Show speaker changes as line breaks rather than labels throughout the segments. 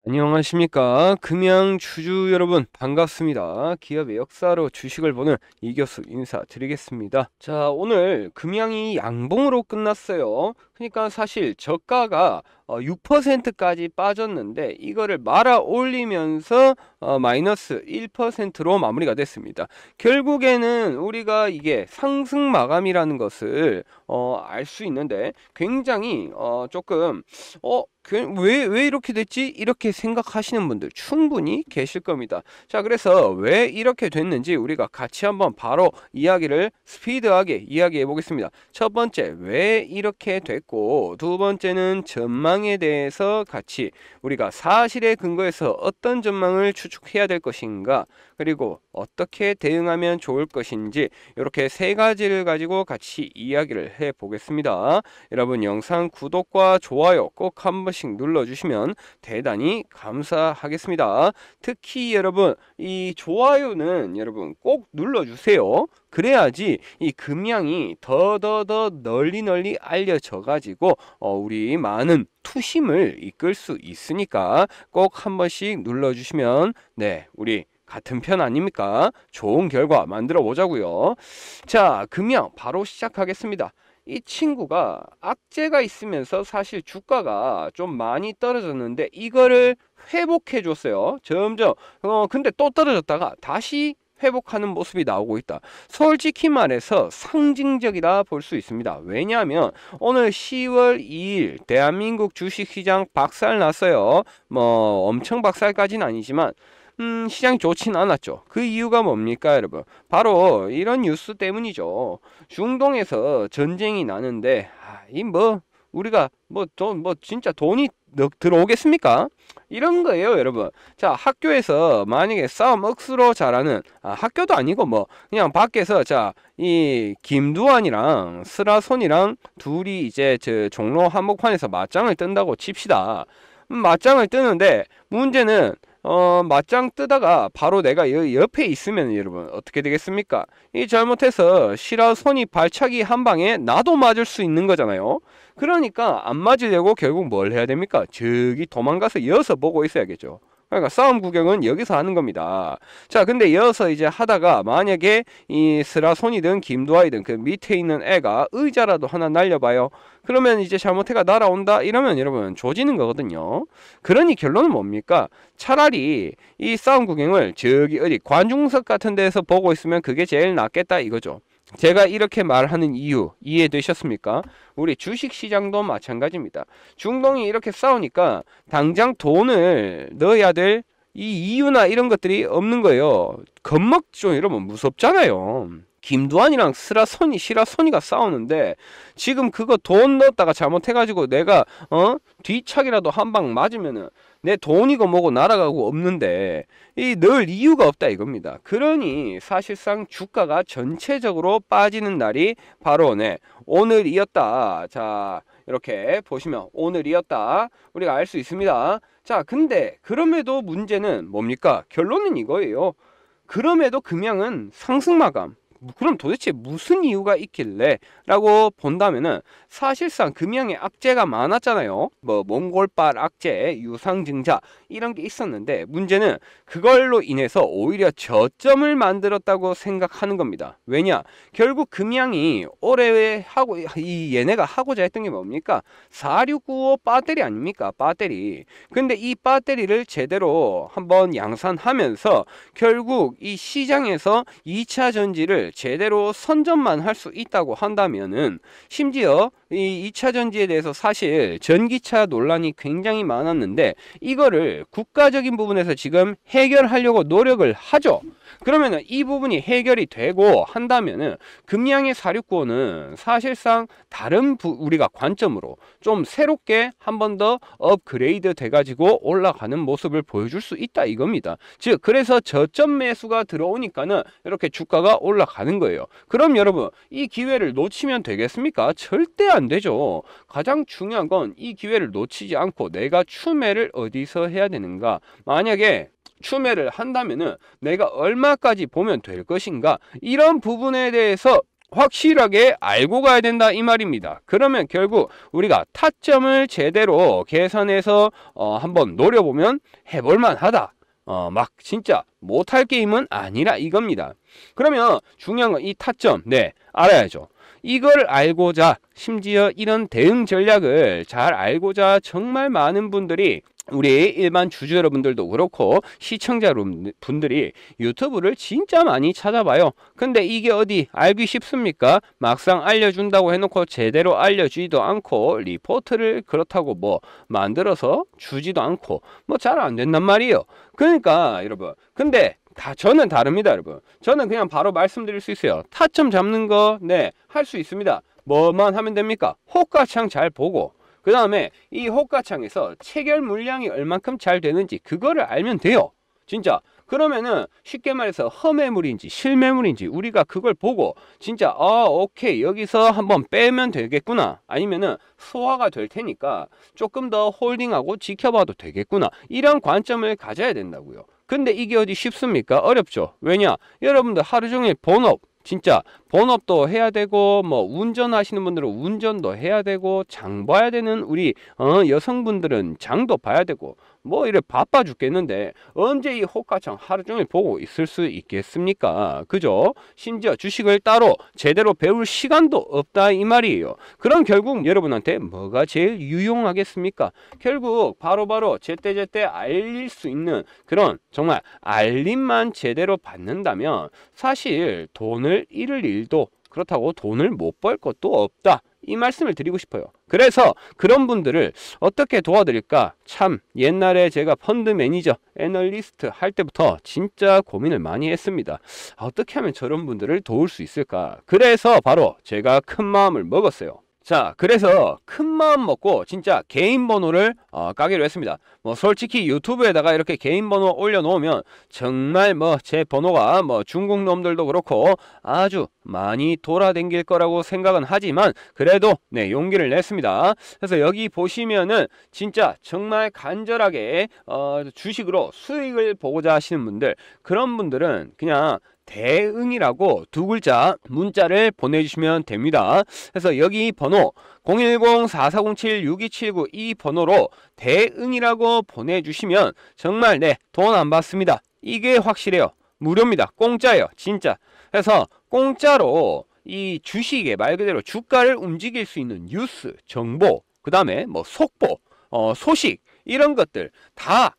안녕하십니까. 금양주주 여러분 반갑습니다. 기업의 역사로 주식을 보는 이교수 인사드리겠습니다. 자, 오늘 금양이 양봉으로 끝났어요. 그러니까 사실 저가가 6%까지 빠졌는데 이거를 말아 올리면서 마이너스 1%로 마무리가 됐습니다. 결국에는 우리가 이게 상승 마감이라는 것을 알 수 있는데 굉장히 조금 왜 이렇게 됐지? 이렇게 생각하시는 분들 충분히 계실 겁니다. 자, 그래서 왜 이렇게 됐는지 우리가 같이 한번 바로 이야기를 스피드하게 이야기해 보겠습니다. 첫 번째, 왜 이렇게 됐고, 두 번째는 전망에 대해서 같이 우리가 사실에 근거해서 어떤 전망을 추측해야 될 것인가, 그리고 어떻게 대응하면 좋을 것인지, 이렇게 세 가지를 가지고 같이 이야기를 해 보겠습니다. 여러분, 영상 구독과 좋아요 꼭 한 번씩 눌러주시면 대단히 감사하겠습니다. 특히 여러분, 이 좋아요는 여러분 꼭 눌러주세요. 그래야지 이 금양이 더 널리 알려져 가지고 우리 많은 투심을 이끌 수 있으니까 꼭 한 번씩 눌러주시면 우리 같은 편 아닙니까? 좋은 결과 만들어 보자고요. 자, 금양 바로 시작하겠습니다. 이 친구가 악재가 있으면서 사실 주가가 좀 많이 떨어졌는데 이거를 회복해 줬어요. 점점 근데 또 떨어졌다가 다시 회복하는 모습이 나오고 있다. 솔직히 말해서 상징적이라 볼 수 있습니다. 왜냐하면 오늘 10월 2일 대한민국 주식시장 박살 났어요. 뭐 엄청 박살까지는 아니지만 시장이 좋진 않았죠. 그 이유가 뭡니까, 여러분? 바로 이런 뉴스 때문이죠. 중동에서 전쟁이 나는데, 우리가 진짜 돈이 들어오겠습니까? 이런 거예요, 여러분. 자, 학교에서 만약에 싸움 억수로 잘하는, 학교도 아니고 그냥 밖에서, 자, 이 김두한이랑 스라손이랑 둘이 이제 저 종로 한복판에서 맞짱을 뜬다고 칩시다. 맞짱을 뜨는데, 문제는 맞짱 뜨다가 바로 내가 옆에 있으면 여러분 어떻게 되겠습니까? 이 잘못해서 시라손이 발차기 한 방에 나도 맞을 수 있는 거잖아요. 그러니까 안 맞으려고 결국 뭘 해야 됩니까? 저기 도망가서 이어서 보고 있어야겠죠. 그러니까 싸움 구경은 여기서 하는 겁니다. 자, 근데 이어서 이제 하다가 만약에 이 스라손이든 김두하이든 그 밑에 있는 애가 의자라도 하나 날려봐요. 그러면 이제 잘못해가 날아온다 이러면 여러분 조지는 거거든요. 그러니 결론은 뭡니까? 차라리 이 싸움 구경을 저기 어디 관중석 같은 데서 보고 있으면 그게 제일 낫겠다 이거죠. 제가 이렇게 말하는 이유 이해되셨습니까? 우리 주식시장도 마찬가지입니다. 중동이 이렇게 싸우니까 당장 돈을 넣어야 될 이 이유나 이런 것들이 없는 거예요. 겁먹죠. 이러면 무섭잖아요. 김두한이랑 시라소니가 싸우는데 지금 그거 돈 넣었다가 잘못해가지고 내가 뒤차기라도 한 방 맞으면은 내 돈이고 뭐고 날아가고 없는데 이 넣을 이유가 없다 이겁니다. 그러니 사실상 주가가 전체적으로 빠지는 날이 바로 오늘이었다. 자, 이렇게 보시면 오늘이었다. 우리가 알 수 있습니다. 자, 근데 그럼에도 문제는 뭡니까? 결론은 이거예요. 그럼에도 금양은 상승 마감. 그럼 도대체 무슨 이유가 있길래 라고 본다면은 사실상 금양에 악재가 많았잖아요. 몽골발 악재, 유상증자 이런 게 있었는데 문제는 그걸로 인해서 오히려 저점을 만들었다고 생각하는 겁니다. 왜냐? 결국 금양이 올해 얘네가 하고자 했던 게 뭡니까? 4695 배터리 아닙니까? 배터리. 근데 이 배터리를 제대로 한번 양산하면서 결국 이 시장에서 2차 전지를 제대로 선점만 할 수 있다고 한다면은 심지어 이 2차 전지에 대해서 사실 전기차 논란이 굉장히 많았는데 이거를 국가적인 부분에서 지금 해결하려고 노력을 하죠. 그러면은 이 부분이 해결이 되고 한다면은 금양의 4695는 사실상 다른 우리가 관점으로 좀 새롭게 한 번 더 업그레이드 돼가지고 올라가는 모습을 보여줄 수 있다 이겁니다. 즉 그래서 저점 매수가 들어오니까는 이렇게 주가가 올라가는 거예요. 그럼 여러분 이 기회를 놓치면 되겠습니까? 절대 안 되죠. 가장 중요한 건 이 기회를 놓치지 않고 내가 추매를 어디서 해야 되는가. 만약에 추매를 한다면은 내가 얼마까지 보면 될 것인가 이런 부분에 대해서 확실하게 알고 가야 된다 이 말입니다. 그러면 결국 우리가 타점을 제대로 계산해서 한번 노려보면 해볼만 하다. 막 진짜 못할 게임은 아니라 이겁니다. 그러면 중요한 건 이 타점, 네, 알아야죠. 이걸 알고자, 심지어 이런 대응 전략을 잘 알고자 정말 많은 분들이, 우리 일반 주주 여러분들도 그렇고 시청자 여러분들이 유튜브를 진짜 많이 찾아봐요. 근데 이게 어디 알기 쉽습니까? 막상 알려준다고 해놓고 제대로 알려주지도 않고, 리포트를 그렇다고 뭐 만들어서 주지도 않고 뭐 잘 안 된단 말이에요. 그러니까 여러분, 근데 저는 다릅니다, 여러분. 저는 그냥 바로 말씀드릴 수 있어요. 타점 잡는 거, 네, 할 수 있습니다. 뭐만 하면 됩니까? 호가창 잘 보고, 그 다음에 이 호가창에서 체결 물량이 얼만큼 잘 되는지 그거를 알면 돼요. 진짜. 그러면은 쉽게 말해서 허매물인지 실매물인지 우리가 그걸 보고 진짜 오케이, 여기서 한번 빼면 되겠구나, 아니면은 소화가 될 테니까 조금 더 홀딩하고 지켜봐도 되겠구나, 이런 관점을 가져야 된다고요. 근데 이게 어디 쉽습니까? 어렵죠. 왜냐? 여러분들 하루 종일 본업, 진짜 본업도 해야 되고, 뭐 운전하시는 분들은 운전도 해야 되고, 장 봐야 되는 우리 여성분들은 장도 봐야 되고, 뭐 이래 바빠 죽겠는데 언제 이 호가창 하루 종일 보고 있을 수 있겠습니까? 그죠? 심지어 주식을 따로 제대로 배울 시간도 없다 이 말이에요. 그럼 결국 여러분한테 뭐가 제일 유용하겠습니까? 결국 바로바로 제때제때 알릴 수 있는 그런 정말 알림만 제대로 받는다면 사실 돈을 잃을 일도, 그렇다고 돈을 못 벌 것도 없다, 이 말씀을 드리고 싶어요. 그래서 그런 분들을 어떻게 도와드릴까? 참 옛날에 제가 펀드 매니저, 애널리스트 할 때부터 진짜 고민을 많이 했습니다. 어떻게 하면 저런 분들을 도울 수 있을까? 그래서 바로 제가 큰 마음을 먹었어요. 자, 그래서 큰 마음 먹고 진짜 개인 번호를 까기로 했습니다. 뭐 솔직히 유튜브에다가 이렇게 개인 번호 올려놓으면 정말 뭐 제 번호가 뭐 중국 놈들도 그렇고 아주 많이 돌아다닐 거라고 생각은 하지만 그래도 네, 용기를 냈습니다. 그래서 여기 보시면은 진짜 정말 간절하게 주식으로 수익을 보고자 하시는 분들, 그런 분들은 그냥 대응이라고 두 글자 문자를 보내주시면 됩니다. 그래서 여기 번호 010-4407-6279 이 번호로 대응이라고 보내주시면 정말 네, 돈 안 받습니다. 이게 확실해요. 무료입니다. 공짜예요. 진짜. 그래서 공짜로 이 주식에 말 그대로 주가를 움직일 수 있는 뉴스, 정보, 그 다음에 뭐 속보, 소식, 이런 것들 다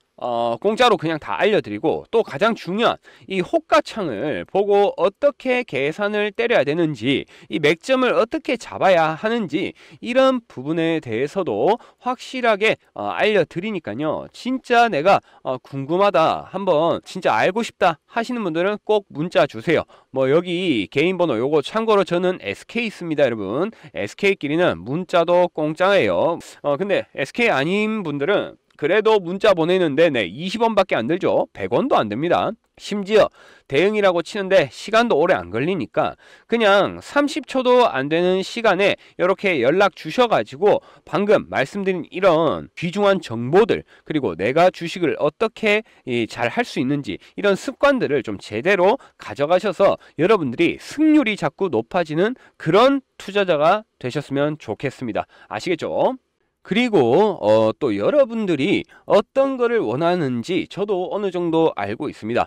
공짜로 그냥 다 알려드리고, 또 가장 중요한 이 호가창을 보고 어떻게 계산을 때려야 되는지, 이 맥점을 어떻게 잡아야 하는지, 이런 부분에 대해서도 확실하게 알려드리니까요. 진짜 내가 궁금하다, 한번 진짜 알고 싶다 하시는 분들은 꼭 문자 주세요. 뭐 여기 개인 번호 요거 참고로 저는 SK 있습니다, 여러분. SK끼리는 문자도 공짜예요. 근데 SK 아닌 분들은 그래도 문자 보내는데 네, 20원밖에 안 들죠. 100원도 안 됩니다. 심지어 대응이라고 치는데 시간도 오래 안 걸리니까 그냥 30초도 안 되는 시간에 이렇게 연락 주셔가지고 방금 말씀드린 이런 귀중한 정보들, 그리고 내가 주식을 어떻게 잘 할 수 있는지, 이런 습관들을 좀 제대로 가져가셔서 여러분들이 승률이 자꾸 높아지는 그런 투자자가 되셨으면 좋겠습니다. 아시겠죠? 그리고 또 여러분들이 어떤 거를 원하는지 저도 어느 정도 알고 있습니다.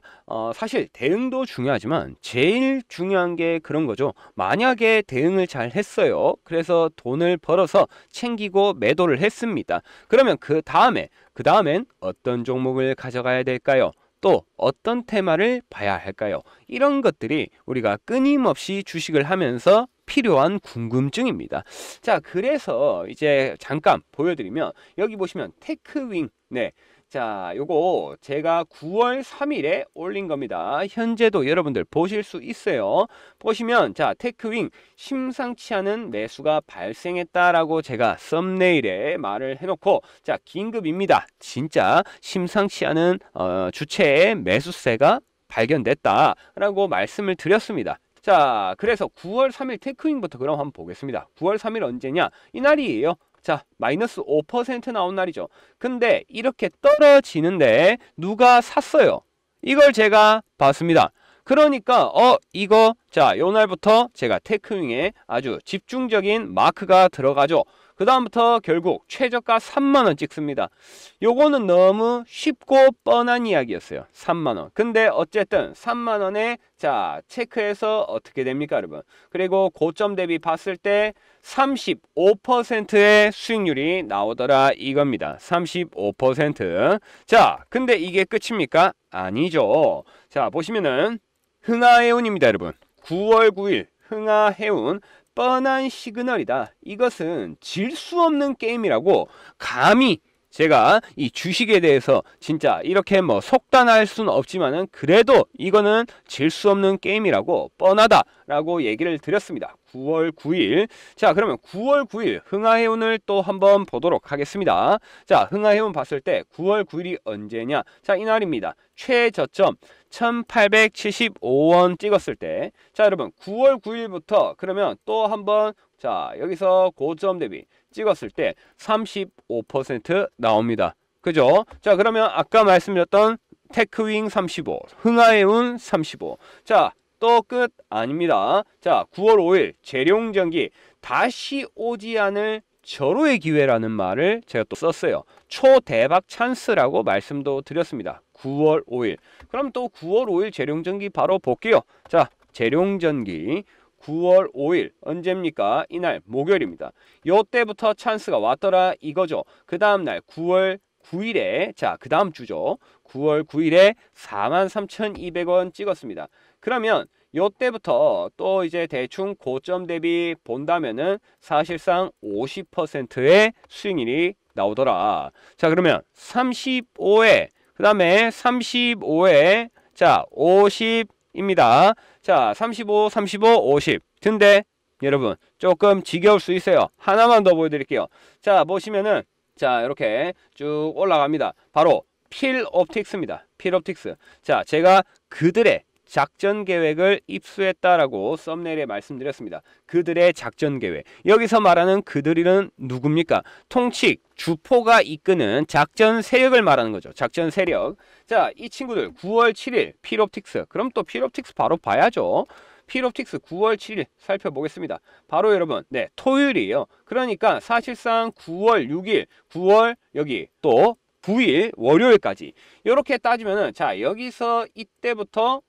사실 대응도 중요하지만 제일 중요한 게 그런 거죠. 만약에 대응을 잘 했어요. 그래서 돈을 벌어서 챙기고 매도를 했습니다. 그러면 그 다음엔 어떤 종목을 가져가야 될까요? 또 어떤 테마를 봐야 할까요? 이런 것들이 우리가 끊임없이 주식을 하면서 필요한 궁금증입니다. 자, 그래서 이제 잠깐 보여드리면 여기 보시면 테크윙, 네, 자, 요거 제가 9월 3일에 올린 겁니다. 현재도 여러분들 보실 수 있어요. 보시면 자, 테크윙 심상치 않은 매수가 발생했다라고 제가 썸네일에 말을 해놓고, 자, 긴급입니다. 진짜 심상치 않은 주체의 매수세가 발견됐다라고 말씀을 드렸습니다. 자, 그래서 9월 3일 테크윙부터 그럼 한번 보겠습니다. 9월 3일 언제냐? 이날이에요. 자, 마이너스 5% 나온 날이죠. 근데 이렇게 떨어지는데 누가 샀어요? 이걸 제가 봤습니다. 그러니까 이거 자, 요 날부터 제가 테크윙에 아주 집중적인 마크가 들어가죠. 그 다음부터 결국 최저가 3만원 찍습니다. 요거는 너무 쉽고 뻔한 이야기였어요. 3만원. 근데 어쨌든 3만원에 자 체크해서 어떻게 됩니까 여러분? 그리고 고점 대비 봤을 때 35%의 수익률이 나오더라 이겁니다. 35%. 자, 근데 이게 끝입니까? 아니죠. 자, 보시면은 흥하해운입니다 여러분. 9월 9일 흥하해운 뻔한 시그널이다. 이것은 질 수 없는 게임이라고 감히 제가 이 주식에 대해서 진짜 이렇게 뭐 속단할 수는 없지만은 그래도 이거는 질 수 없는 게임이라고 뻔하다라고 얘기를 드렸습니다. 9월 9일. 자, 그러면 9월 9일 흥하해운을 또 한번 보도록 하겠습니다. 자, 흥하해운 봤을 때 9월 9일이 언제냐? 자, 이날입니다. 최저점 1875원 찍었을 때. 자, 여러분 9월 9일부터 그러면 또 한번 자, 여기서 고점 대비 찍었을 때 35% 나옵니다. 그죠? 자, 그러면 아까 말씀드렸던 테크윙 35, 흥하해운 35. 자, 또 끝 아닙니다. 자, 9월 5일 재룡전기 다시 오지 않을 절호의 기회라는 말을 제가 또 썼어요. 초대박 찬스라고 말씀도 드렸습니다. 9월 5일. 그럼 또 9월 5일 재룡전기 바로 볼게요. 자, 재룡전기 9월 5일 언제입니까? 이날 목요일입니다. 요때부터 찬스가 왔더라 이거죠. 그 다음날 9월 9일에 자, 그 다음 주죠. 9월 9일에 43,200원 찍었습니다. 그러면 요때부터 또 이제 대충 고점 대비 본다면은 사실상 50%의 수익률이 나오더라. 자, 그러면 35에 그 다음에 35에 자 50입니다. 자, 35, 35, 50. 근데 여러분 조금 지겨울 수 있어요. 하나만 더 보여드릴게요. 자, 보시면은 자, 이렇게 쭉 올라갑니다. 바로 필옵틱스입니다. 필옵틱스. 자, 제가 그들의 작전 계획을 입수했다라고 썸네일에 말씀드렸습니다. 그들의 작전 계획. 여기서 말하는 그들이는 누굽니까? 통칙, 주포가 이끄는 작전 세력을 말하는 거죠. 작전 세력. 자, 이 친구들 9월 7일 필옵틱스. 그럼 또 필옵틱스 바로 봐야죠. 필옵틱스 9월 7일 살펴보겠습니다. 바로 여러분, 네, 토요일이에요. 그러니까 사실상 9월 6일, 9월 여기 또 9일 월요일까지 이렇게 따지면은 자, 여기서 이때부터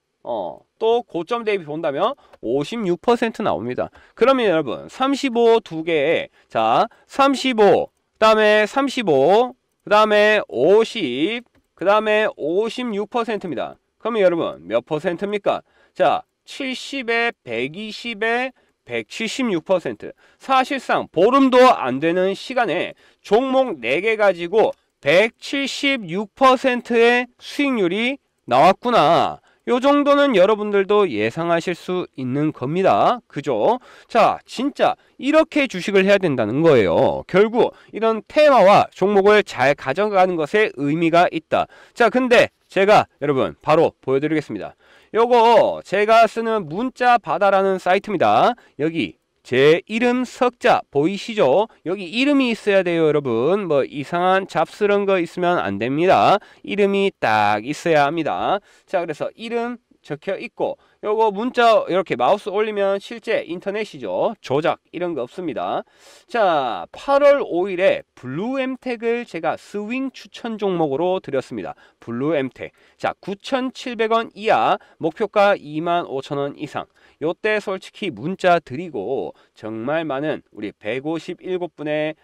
또 고점 대비 본다면 56% 나옵니다. 그러면 여러분 35 두 개에 자 35, 그 다음에 35, 그 다음에 50, 그 다음에 56%입니다. 그러면 여러분 몇 퍼센트입니까? 자, 70에 120에 176%. 사실상 보름도 안 되는 시간에 종목 4개 가지고 176%의 수익률이 나왔구나. 요 정도는 여러분들도 예상하실 수 있는 겁니다. 그죠? 자, 진짜 이렇게 주식을 해야 된다는 거예요. 결국 이런 테마와 종목을 잘 가져가는 것에 의미가 있다. 자, 근데 제가 여러분 바로 보여드리겠습니다. 요거 제가 쓰는 문자바다라는 사이트입니다. 여기 제 이름 석자 보이시죠? 여기 이름이 있어야 돼요, 여러분. 뭐 이상한 잡스러운 거 있으면 안 됩니다. 이름이 딱 있어야 합니다. 자, 그래서 이름 적혀 있고 요거 문자 이렇게 마우스 올리면 실제 인터넷이죠. 조작 이런 거 없습니다. 자, 8월 5일에 블루엠텍을 제가 스윙 추천 종목으로 드렸습니다. 블루엠텍. 자, 9,700원 이하, 목표가 25,000원 이상. 요때 솔직히 문자 드리고 정말 많은 우리 157분의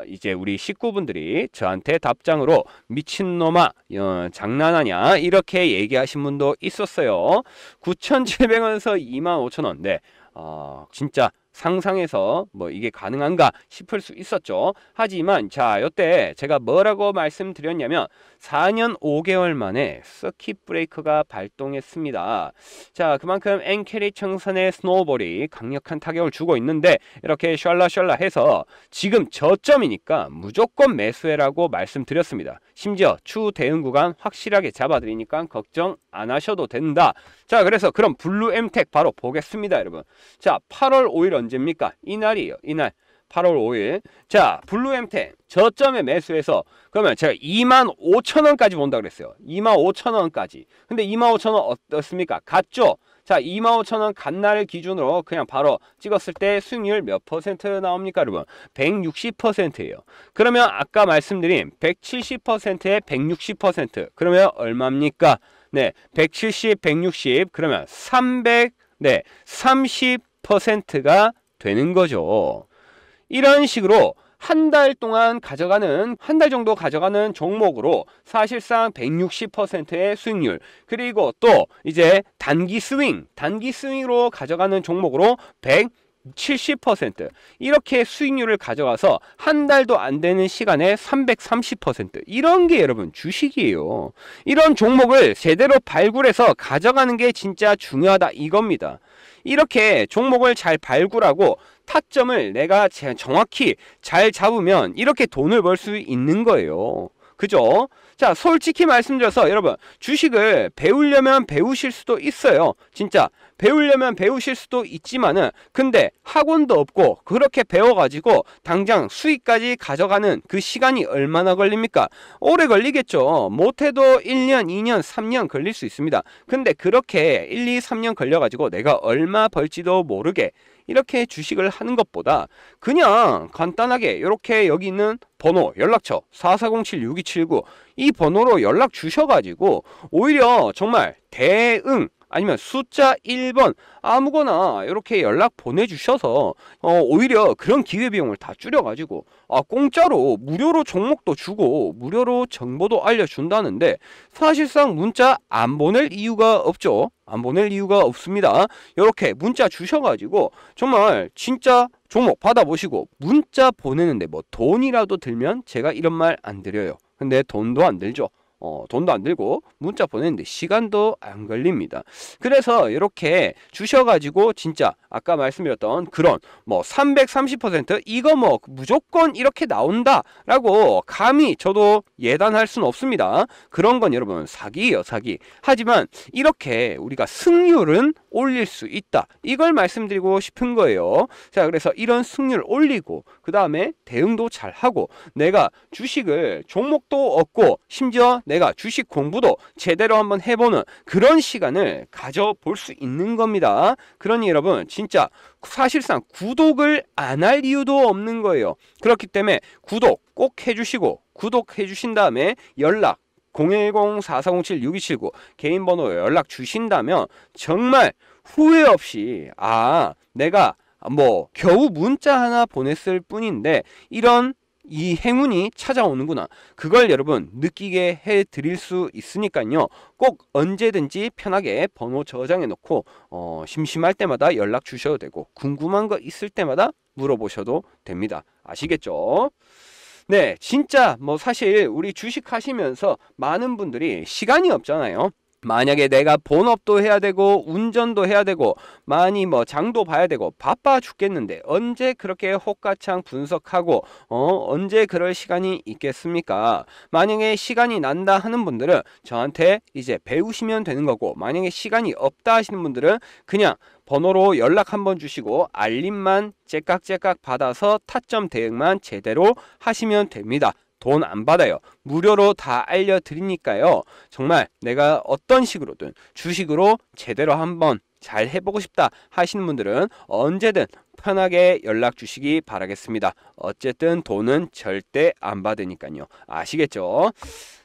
이제 우리 식구분들이 저한테 답장으로 미친놈아 장난하냐 이렇게 얘기하신 분도 있었어요. 9,700원에서 25,000원. 네, 진짜 상상해서 뭐 이게 가능한가 싶을 수 있었죠. 하지만 자, 요때 제가 뭐라고 말씀드렸냐면 4년 5개월 만에 서킷 브레이커가 발동했습니다. 자, 그만큼 엔캐리 청산의 스노우볼이 강력한 타격을 주고 있는데 이렇게 샬라샬라 해서 지금 저점이니까 무조건 매수해라고 말씀드렸습니다. 심지어 추 대응 구간 확실하게 잡아드리니까 걱정 안 하셔도 된다. 자, 그래서 그럼 블루엠텍 바로 보겠습니다, 여러분. 자, 8월 5일 언제입니까? 이날이에요. 이날 8월 5일. 자, 블루엠텐 저점에 매수해서 그러면 제가 25,000원까지 본다 그랬어요. 25,000원까지. 근데 25,000원 어떻습니까? 갔죠? 자, 25,000원 간 날을 기준으로 그냥 바로 찍었을 때 수익률 몇 퍼센트 나옵니까, 여러분? 160%예요. 그러면 아까 말씀드린 170%에 160%. 그러면 얼마입니까? 네, 170, 160. 그러면 300, 네, 30%가 되는 거죠. 이런 식으로 한 달 동안 가져가는, 한 달 정도 가져가는 종목으로 사실상 160%의 수익률, 그리고 또 이제 단기 스윙으로 가져가는 종목으로 170%, 이렇게 수익률을 가져가서 한 달도 안 되는 시간에 330%, 이런 게 여러분 주식이에요. 이런 종목을 제대로 발굴해서 가져가는 게 진짜 중요하다 이겁니다. 이렇게 종목을 잘 발굴하고 타점을 내가 정확히 잘 잡으면 이렇게 돈을 벌 수 있는 거예요. 그죠? 자, 솔직히 말씀드려서 여러분, 주식을 배우려면 배우실 수도 있어요. 진짜 배우려면 배우실 수도 있지만은, 근데 학원도 없고 그렇게 배워가지고 당장 수익까지 가져가는 그 시간이 얼마나 걸립니까? 오래 걸리겠죠. 못해도 1년, 2년, 3년 걸릴 수 있습니다. 근데 그렇게 1, 2, 3년 걸려가지고 내가 얼마 벌지도 모르게 이렇게 주식을 하는 것보다 그냥 간단하게 이렇게 여기 있는 번호, 연락처 4407-6279 이 번호로 연락 주셔가지고 오히려 정말 대응 아니면 숫자 1번 아무거나 이렇게 연락 보내주셔서 오히려 그런 기회비용을 다 줄여가지고 공짜로 무료로 종목도 주고 무료로 정보도 알려준다는데 사실상 문자 안 보낼 이유가 없죠. 안 보낼 이유가 없습니다. 이렇게 문자 주셔가지고 정말 진짜 종목 받아보시고 문자 보내는데 뭐 돈이라도 들면 제가 이런 말 안 드려요. 근데 돈도 안 들죠. 돈도 안 들고 문자 보내는데 시간도 안 걸립니다. 그래서 이렇게 주셔가지고 진짜 아까 말씀드렸던 그런 뭐 330% 이거 뭐 무조건 이렇게 나온다 라고 감히 저도 예단할 수는 없습니다. 그런 건 여러분 사기예요, 사기. 하지만 이렇게 우리가 승률은 올릴 수 있다, 이걸 말씀드리고 싶은 거예요. 자, 그래서 이런 승률 올리고 그 다음에 대응도 잘하고 내가 주식을 종목도 얻고 심지어 내가 주식 공부도 제대로 한번 해보는 그런 시간을 가져볼 수 있는 겁니다. 그러니 여러분 진짜 사실상 구독을 안 할 이유도 없는 거예요. 그렇기 때문에 구독 꼭 해주시고, 구독해 주신 다음에 연락 010-4407-6279 개인 번호 연락 주신다면 정말 후회 없이 내가 뭐 겨우 문자 하나 보냈을 뿐인데 이런 이 행운이 찾아오는구나, 그걸 여러분 느끼게 해 드릴 수 있으니까요. 꼭 언제든지 편하게 번호 저장해 놓고 심심할 때마다 연락 주셔도 되고 궁금한 거 있을 때마다 물어보셔도 됩니다. 아시겠죠? 네, 진짜 뭐 사실 우리 주식 하시면서 많은 분들이 시간이 없잖아요. 만약에 내가 본업도 해야 되고 운전도 해야 되고 많이 뭐 장도 봐야 되고 바빠 죽겠는데 언제 그렇게 호가창 분석하고 언제 그럴 시간이 있겠습니까? 만약에 시간이 난다 하는 분들은 저한테 이제 배우시면 되는 거고, 만약에 시간이 없다 하시는 분들은 그냥 번호로 연락 한번 주시고 알림만 째깍째깍 받아서 타점 대응만 제대로 하시면 됩니다. 돈 안 받아요. 무료로 다 알려드리니까요. 정말 내가 어떤 식으로든 주식으로 제대로 한번 잘 해보고 싶다 하시는 분들은 언제든 편하게 연락 주시기 바라겠습니다. 어쨌든 돈은 절대 안 받으니까요. 아시겠죠?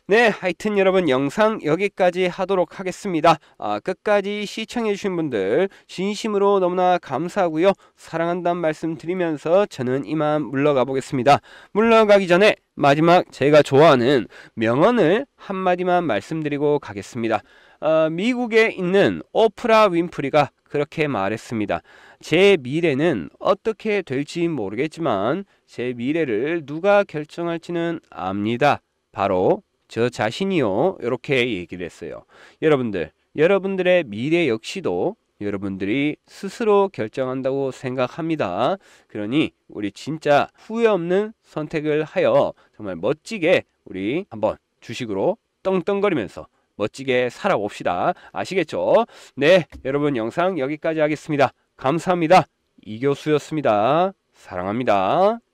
네, 하여튼 여러분 영상 여기까지 하도록 하겠습니다. 끝까지 시청해주신 분들 진심으로 너무나 감사하고요. 사랑한다는 말씀 드리면서 저는 이만 물러가 보겠습니다. 물러가기 전에 마지막 제가 좋아하는 명언을 한마디만 말씀드리고 가겠습니다. 미국에 있는 오프라 윈프리가 그렇게 말했습니다. 제 미래는 어떻게 될지 모르겠지만 제 미래를 누가 결정할지는 압니다. 바로 저 자신이요. 이렇게 얘기를 했어요. 여러분들의 미래 역시도 여러분들이 스스로 결정한다고 생각합니다. 그러니 우리 진짜 후회 없는 선택을 하여 정말 멋지게 우리 한번 주식으로 떵떵거리면서 멋지게 살아봅시다. 아시겠죠? 네, 여러분 영상 여기까지 하겠습니다. 감사합니다. 이교수였습니다. 사랑합니다.